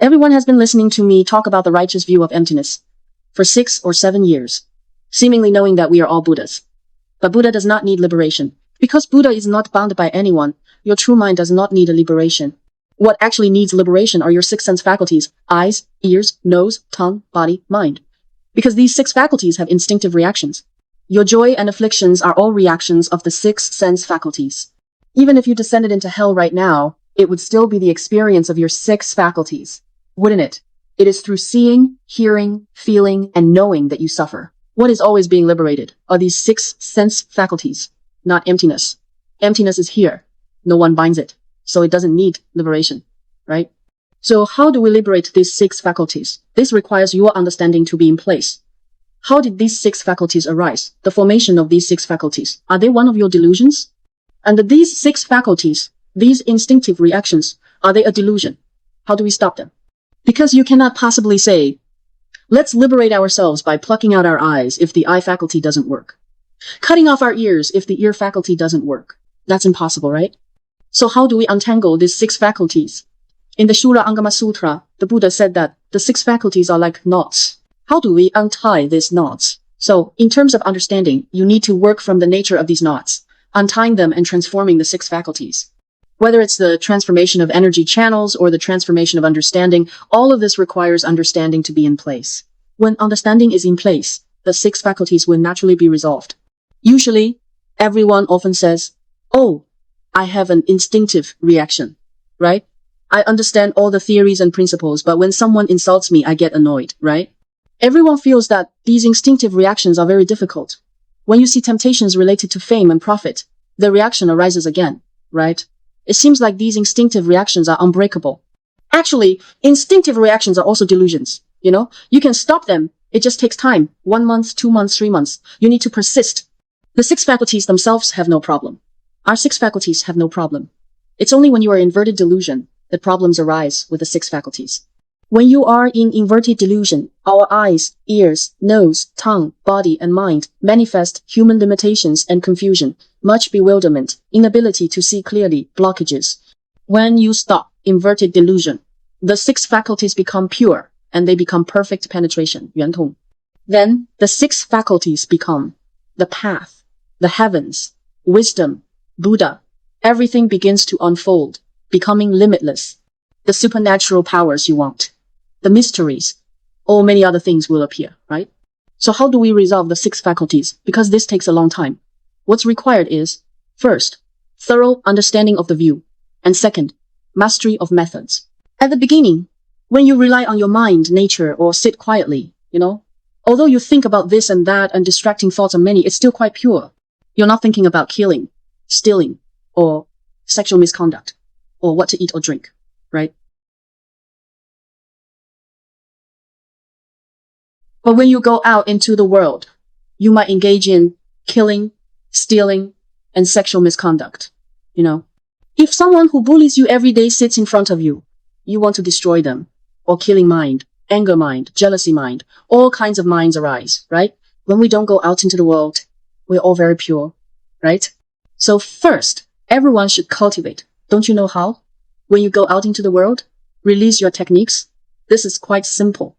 Everyone has been listening to me talk about the righteous view of emptiness for 6 or 7 years, seemingly knowing that we are all Buddhas. But Buddha does not need liberation. Because Buddha is not bound by anyone, your true mind does not need a liberation. What actually needs liberation are your 6 sense faculties: eyes, ears, nose, tongue, body, mind. Because these 6 faculties have instinctive reactions. Your joy and afflictions are all reactions of the 6 sense faculties. Even if you descended into hell right now, it would still be the experience of your 6 faculties. Wouldn't it? It is through seeing, hearing, feeling, and knowing that you suffer. What is always being liberated are these 6 sense faculties, not emptiness. Emptiness is here. No one binds it, so it doesn't need liberation, right? So how do we liberate these 6 faculties? This requires your understanding to be in place. How did these 6 faculties arise? The formation of these 6 faculties. Are they one of your delusions? And these 6 faculties, these instinctive reactions, are they a delusion? How do we stop them? Because you cannot possibly say, let's liberate ourselves by plucking out our eyes if the eye faculty doesn't work. Cutting off our ears if the ear faculty doesn't work. That's impossible, right? So how do we untangle these 6 faculties? In the Shura Angama Sutra, the Buddha said that the 6 faculties are like knots. How do we untie these knots? So, in terms of understanding, you need to work from the nature of these knots, untying them and transforming the 6 faculties. Whether it's the transformation of energy channels or the transformation of understanding, all of this requires understanding to be in place. When understanding is in place, the 6 faculties will naturally be resolved. Usually, everyone often says, oh, I have an instinctive reaction, right? I understand all the theories and principles, but when someone insults me, I get annoyed, right? Everyone feels that these instinctive reactions are very difficult. When you see temptations related to fame and profit, the reaction arises again, right? It seems like these instinctive reactions are unbreakable. Actually, instinctive reactions are also delusions, you know? You can stop them. It just takes time. 1 month, 2 months, 3 months. You need to persist. The 6 faculties themselves have no problem. Our 6 faculties have no problem. It's only when you are in inverted delusion that problems arise with the 6 faculties. When you are in inverted delusion, our eyes, ears, nose, tongue, body, and mind manifest human limitations and confusion, much bewilderment, inability to see clearly, blockages. When you stop inverted delusion, the 6 faculties become pure, and they become perfect penetration, 圆通. Then the 6 faculties become the path, the heavens, wisdom, Buddha. Everything begins to unfold, becoming limitless. The supernatural powers you want. The mysteries, or many other things will appear, right? So how do we resolve the 6 faculties? Because this takes a long time. What's required is, first, thorough understanding of the view, and second, mastery of methods. At the beginning, when you rely on your mind, nature, or sit quietly, you know, although you think about this and that and distracting thoughts are many, it's still quite pure. You're not thinking about killing, stealing, or sexual misconduct, or what to eat or drink, right? But when you go out into the world, you might engage in killing, stealing, and sexual misconduct, you know. If someone who bullies you every day sits in front of you, you want to destroy them, or killing mind, anger mind, jealousy mind, all kinds of minds arise, right? When we don't go out into the world, we're all very pure, right? So first, everyone should cultivate. Don't you know how? When you go out into the world, release your techniques. This is quite simple.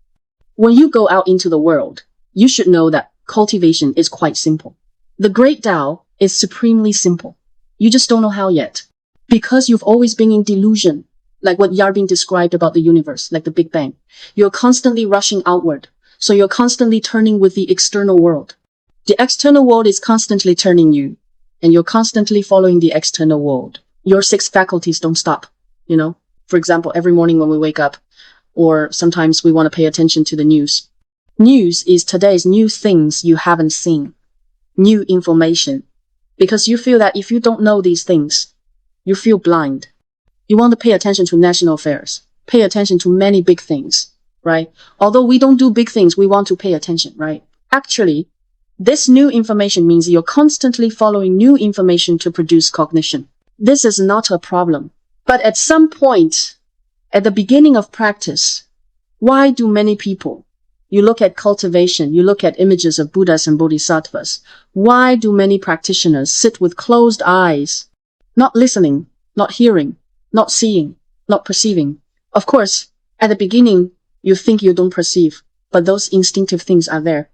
When you go out into the world, you should know that cultivation is quite simple. The Great Tao is supremely simple. You just don't know how yet. Because you've always been in delusion, like what Yarbin described about the universe, like the Big Bang. You're constantly rushing outward, so you're constantly turning with the external world. The external world is constantly turning you, and you're constantly following the external world. Your 6 faculties don't stop, you know. For example, every morning when we wake up, or sometimes we want to pay attention to the news. News is today's new things you haven't seen. New information. Because you feel that if you don't know these things, you feel blind. You want to pay attention to national affairs. Pay attention to many big things, right? Although we don't do big things, we want to pay attention, right? Actually, this new information means you're constantly following new information to produce cognition. This is not a problem. But at some point, at the beginning of practice, why do many people, you look at cultivation, you look at images of Buddhas and Bodhisattvas, why do many practitioners sit with closed eyes, not listening, not hearing, not seeing, not perceiving? Of course, At the beginning, you think you don't perceive, but those instinctive things are there.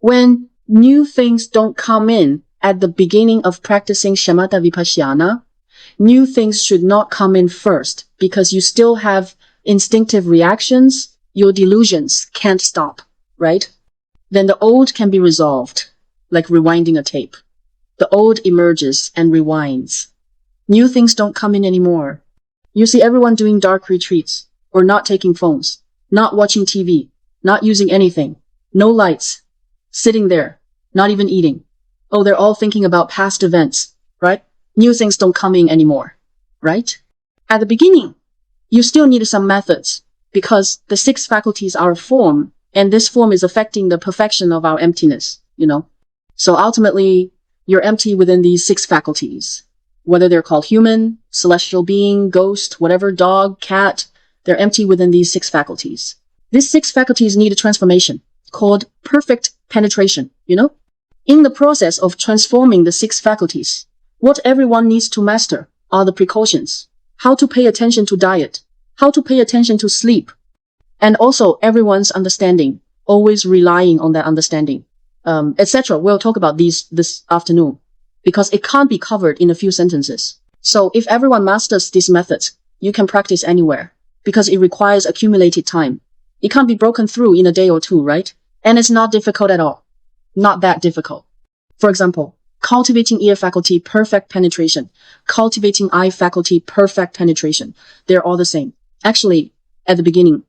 When new things don't come in at the beginning of practicing shamatha-vipassana, new things should not come in first because you still have instinctive reactions. Your delusions can't stop, right? Then the old can be resolved, like rewinding a tape. The old emerges and rewinds. New things don't come in anymore. You see everyone doing dark retreats, or not taking phones, not watching TV, not using anything, no lights, sitting there, not even eating. Oh, they're all thinking about past events, right? New things don't come in anymore, right? At the beginning, you still need some methods because the 6 faculties are a form, and this form is affecting the perfection of our emptiness, So ultimately, you're empty within these 6 faculties. Whether they're called human, celestial being, ghost, whatever, dog, cat, they're empty within these 6 faculties. These 6 faculties need a transformation called perfect penetration, In the process of transforming the 6 faculties, what everyone needs to master are the precautions, how to pay attention to diet, how to pay attention to sleep, and also everyone's understanding, always relying on that understanding, etc. We'll talk about these this afternoon because it can't be covered in a few sentences. So if everyone masters these methods, you can practice anywhere because it requires accumulated time. It can't be broken through in a day or two, right? And it's not difficult at all. Not that difficult. For example, cultivating ear faculty, perfect penetration. Cultivating eye faculty, perfect penetration. They're all the same. Actually, at the beginning,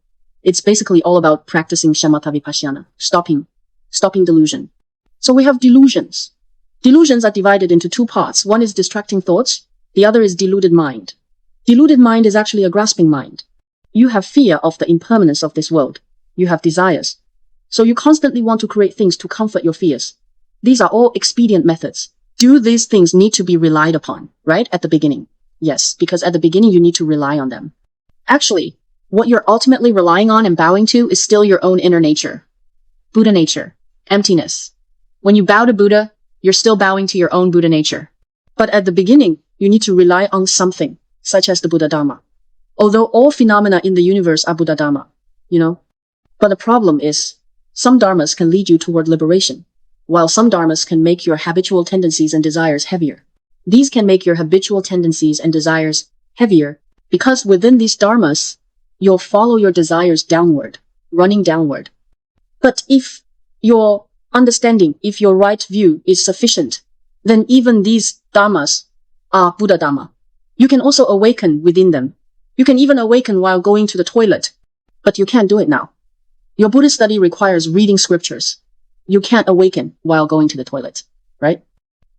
it's basically all about practicing shamatha-vipassana, stopping delusion. So we have delusions. Delusions are divided into 2 parts. One is distracting thoughts. The other is deluded mind. Deluded mind is actually a grasping mind. You have fear of the impermanence of this world. You have desires. So you constantly want to create things to comfort your fears. These are all expedient methods. Do these things need to be relied upon, right? At the beginning. Yes, because at the beginning you need to rely on them. Actually, what you're ultimately relying on and bowing to is still your own inner nature. Buddha nature. Emptiness. When you bow to Buddha, you're still bowing to your own Buddha nature. But at the beginning, you need to rely on something, such as the Buddha Dharma. Although all phenomena in the universe are Buddha Dharma, But the problem is, some dharmas can lead you toward liberation, while some dharmas can make your habitual tendencies and desires heavier. These can make your habitual tendencies and desires heavier because within these dharmas, you'll follow your desires downward, running downward. But if your understanding, if your right view is sufficient, then even these dharmas are Buddha Dharma. You can also awaken within them. You can even awaken while going to the toilet, but you can't do it now. Your Buddhist study requires reading scriptures. You can't awaken while going to the toilet, right?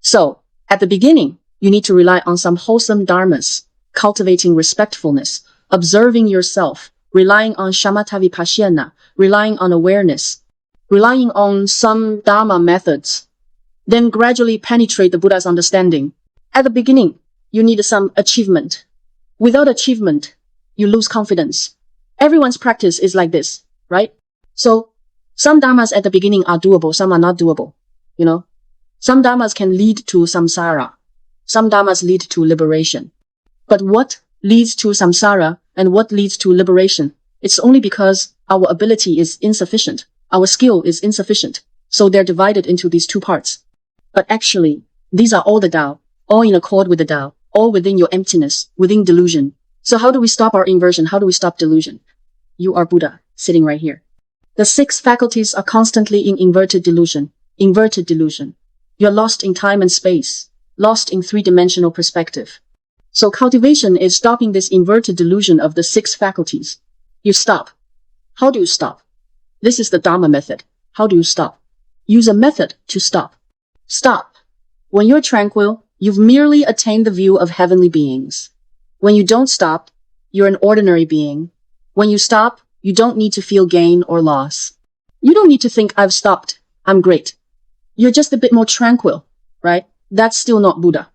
So, at the beginning, you need to rely on some wholesome dharmas, cultivating respectfulness, observing yourself, relying on shamatha-vipassana, relying on awareness, relying on some Dharma methods, then gradually penetrate the Buddha's understanding. At the beginning, you need some achievement. Without achievement, you lose confidence. Everyone's practice is like this, right? So, some dharmas at the beginning are doable, some are not doable, Some dharmas can lead to samsara. Some dharmas lead to liberation. But what leads to samsara and what leads to liberation? It's only because our ability is insufficient. Our skill is insufficient. So they're divided into these 2 parts. But actually, these are all the Tao, all in accord with the Tao, all within your emptiness, within delusion. So how do we stop our inversion? How do we stop delusion? You are Buddha, sitting right here. The 6 faculties are constantly in inverted delusion. Inverted delusion. You're lost in time and space, lost in 3-dimensional perspective. So cultivation is stopping this inverted delusion of the 6 faculties. You stop. How do you stop? This is the Dharma method. How do you stop? Use a method to stop. Stop. When you're tranquil, you've merely attained the view of heavenly beings. When you don't stop, you're an ordinary being. When you stop, you don't need to feel gain or loss. You don't need to think, I've stopped, I'm great. You're just a bit more tranquil, right? That's still not Buddha.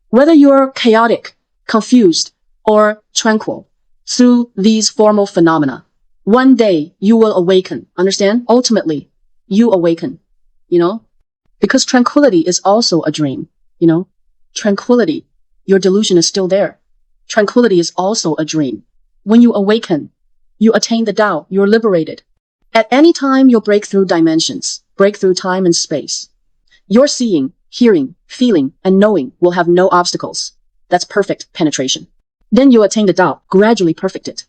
Whether you're chaotic, confused, or tranquil through these formal phenomena, one day you will awaken. Understand? Ultimately, you awaken, Because tranquility is also a dream, Tranquility. Your delusion is still there. Tranquility is also a dream. When you awaken, You attain the Tao, you're liberated. At any time, you'll break through dimensions, break through time and space. Your seeing, hearing, feeling, and knowing will have no obstacles. That's perfect penetration. Then you attain the Tao, gradually perfect it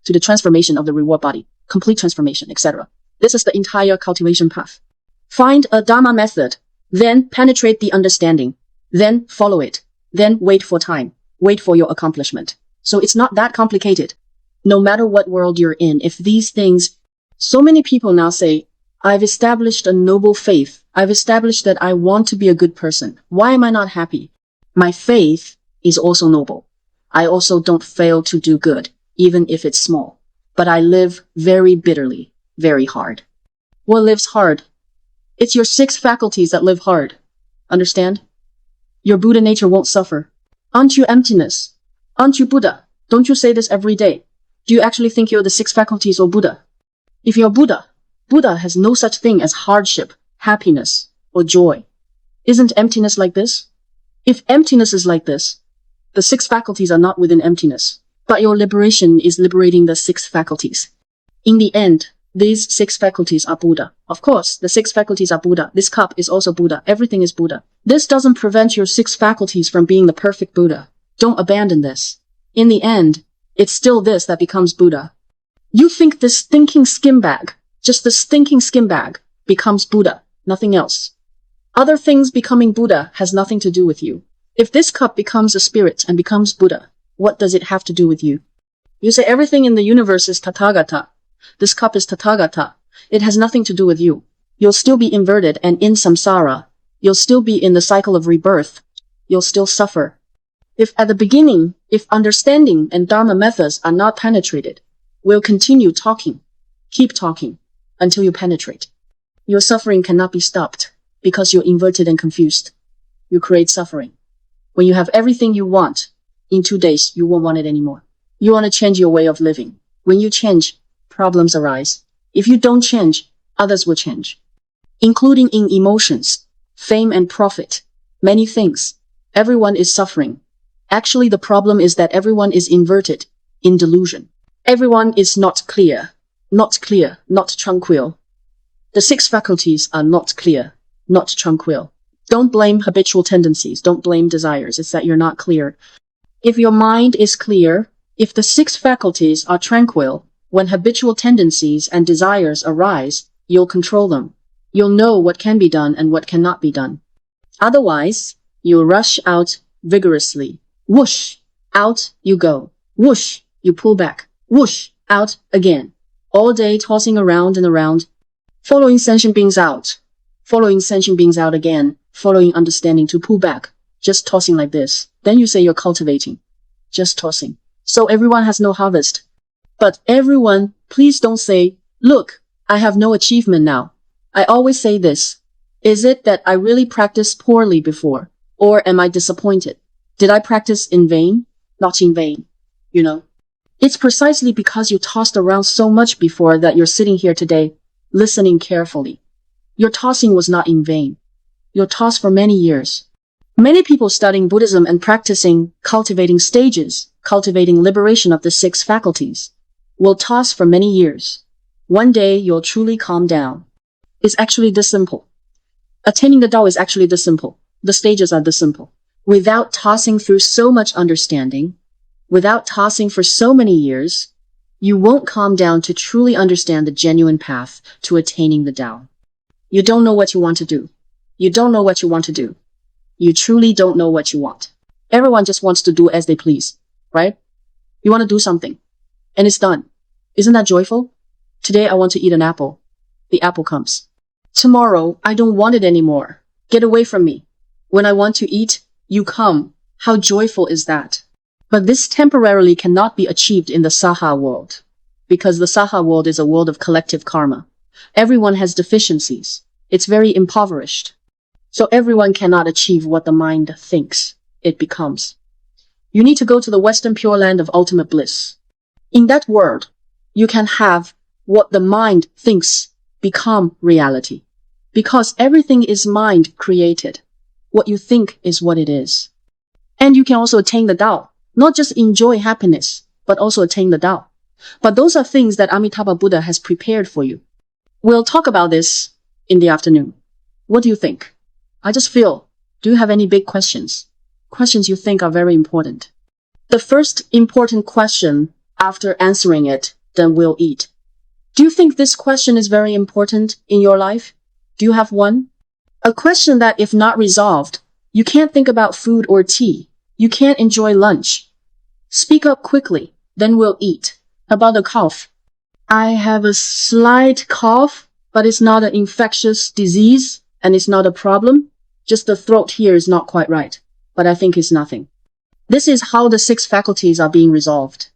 to the transformation of the reward body, complete transformation, etc. This is the entire cultivation path. Find a Dharma method, then penetrate the understanding, then follow it, then wait for time, wait for your accomplishment. So it's not that complicated. No matter what world you're in, if these things, so many people now say, I've established a noble faith. I've established that I want to be a good person. Why am I not happy? My faith is also noble. I also don't fail to do good, even if it's small. But I live very bitterly, very hard. What lives hard? It's your 6 faculties that live hard. Understand? Your Buddha nature won't suffer. Aren't you emptiness? Aren't you Buddha? Don't you say this every day? Do you actually think you're the 6 faculties or Buddha? If you're Buddha, Buddha has no such thing as hardship, happiness, or joy. Isn't emptiness like this? If emptiness is like this, the 6 faculties are not within emptiness, but your liberation is liberating the 6 faculties. In the end, these 6 faculties are Buddha. Of course, the 6 faculties are Buddha. This cup is also Buddha. Everything is Buddha. This doesn't prevent your 6 faculties from being the perfect Buddha. Don't abandon this. In the end, it's still this that becomes Buddha. You think this stinking skin bag, just the stinking skin bag, becomes Buddha, nothing else. Other things becoming Buddha has nothing to do with you. If this cup becomes a spirit and becomes Buddha, what does it have to do with you? You say everything in the universe is Tathagata. This cup is Tathagata. It has nothing to do with you. You'll still be inverted and in samsara. You'll still be in the cycle of rebirth. You'll still suffer. If at the beginning, if understanding and Dharma methods are not penetrated, we'll continue talking. Keep talking until you penetrate. Your suffering cannot be stopped because you're inverted and confused. You create suffering. When you have everything you want, in 2 days, you won't want it anymore. You want to change your way of living. When you change, problems arise. If you don't change, others will change. Including in emotions, fame and profit, many things. Everyone is suffering. Actually, the problem is that everyone is inverted, in delusion. Everyone is not clear, not tranquil. The 6 faculties are not clear, not tranquil. Don't blame habitual tendencies. Don't blame desires. It's that you're not clear. If your mind is clear, if the 6 faculties are tranquil, when habitual tendencies and desires arise, you'll control them. You'll know what can be done and what cannot be done. Otherwise, you'll rush out vigorously. Whoosh, out you go. Whoosh, you pull back. Whoosh, out again. All day tossing around and around. Following sentient beings out. Following sentient beings out again. Following understanding to pull back. Just tossing like this. Then you say you're cultivating. Just tossing. So everyone has no harvest. But everyone, please don't say, look, I have no achievement now. I always say this. Is it that I really practiced poorly before? Or am I disappointed? Did I practice in vain? Not in vain, you know. It's precisely because you tossed around so much before that you're sitting here today, listening carefully. Your tossing was not in vain. You tossed for many years. Many people studying Buddhism and practicing cultivating stages, cultivating liberation of the 6 faculties, will toss for many years. One day you'll truly calm down. It's actually this simple. Attaining the Tao is actually this simple. The stages are this simple. Without tossing through so much understanding, without tossing for so many years, you won't calm down to truly understand the genuine path to attaining the Tao. You don't know what you want to do. You don't know what you want to do. You truly don't know what you want. Everyone just wants to do as they please, right? You want to do something, and it's done. Isn't that joyful? Today I want to eat an apple. The apple comes. Tomorrow, I don't want it anymore. Get away from me. When I want to eat, you come. How joyful is that? But this temporarily cannot be achieved in the Saha world, because the Saha world is a world of collective karma. Everyone has deficiencies. It's very impoverished. So everyone cannot achieve what the mind thinks it becomes. You need to go to the Western Pure Land of ultimate bliss. In that world, you can have what the mind thinks become reality. Because everything is mind created. What you think is what it is. And you can also attain the Tao. Not just enjoy happiness, but also attain the Tao. But those are things that Amitabha Buddha has prepared for you. We'll talk about this in the afternoon. What do you think? I just feel, do you have any big questions? Questions you think are very important. The first important question after answering it, then we'll eat. Do you think this question is very important in your life? Do you have one? A question that if not resolved, you can't think about food or tea. You can't enjoy lunch. Speak up quickly, then we'll eat. About the cough. I have a slight cough, but it's not an infectious disease, and it's not a problem. Just the throat here is not quite right, but I think it's nothing. This is how the 6 faculties are being resolved.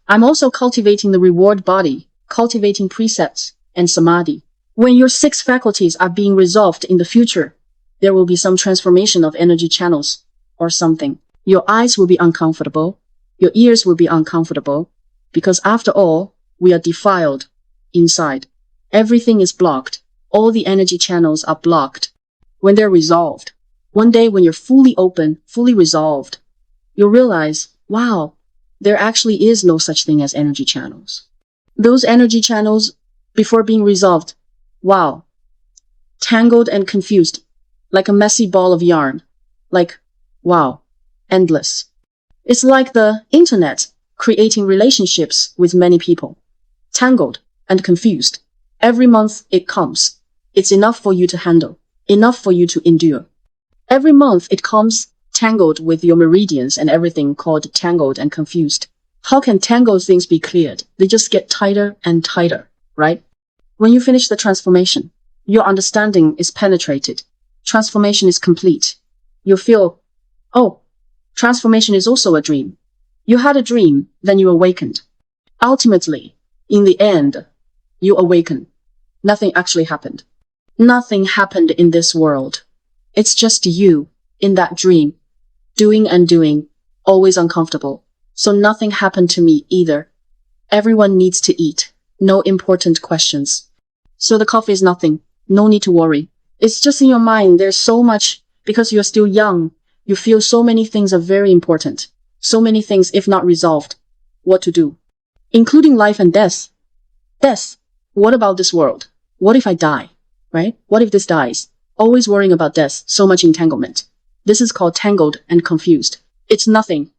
I'm also cultivating the reward body, cultivating precepts, and samadhi. When your 6 faculties are being resolved in the future, there will be some transformation of energy channels, or something. Your eyes will be uncomfortable. Your ears will be uncomfortable. Because after all, we are defiled inside. Everything is blocked. All the energy channels are blocked. When they're resolved, one day when you're fully open, fully resolved, you'll realize, wow, there actually is no such thing as energy channels. Those energy channels, before being resolved, wow, tangled and confused, like a messy ball of yarn, like, wow, endless. It's like the internet creating relationships with many people, tangled and confused. Every month it comes. It's enough for you to handle, enough for you to endure. Every month it comes tangled with your meridians and everything called tangled and confused. How can tangled things be cleared? They just get tighter and tighter, right? When you finish the transformation, your understanding is penetrated. Transformation is complete. You feel, oh, transformation is also a dream. You had a dream, then you awakened. Ultimately, in the end, you awaken. Nothing actually happened. Nothing happened in this world. It's just you, in that dream, doing and doing, always uncomfortable. So nothing happened to me either. Everyone needs to eat. No important questions. So the coffee is nothing. No need to worry. It's just in your mind. There's so much, because you're still young. You feel so many things are very important. So many things, if not resolved. What to do? Including life and death. Death. What about this world? What if I die? Right? What if this dies? Always worrying about death. So much entanglement. This is called tangled and confused. It's nothing.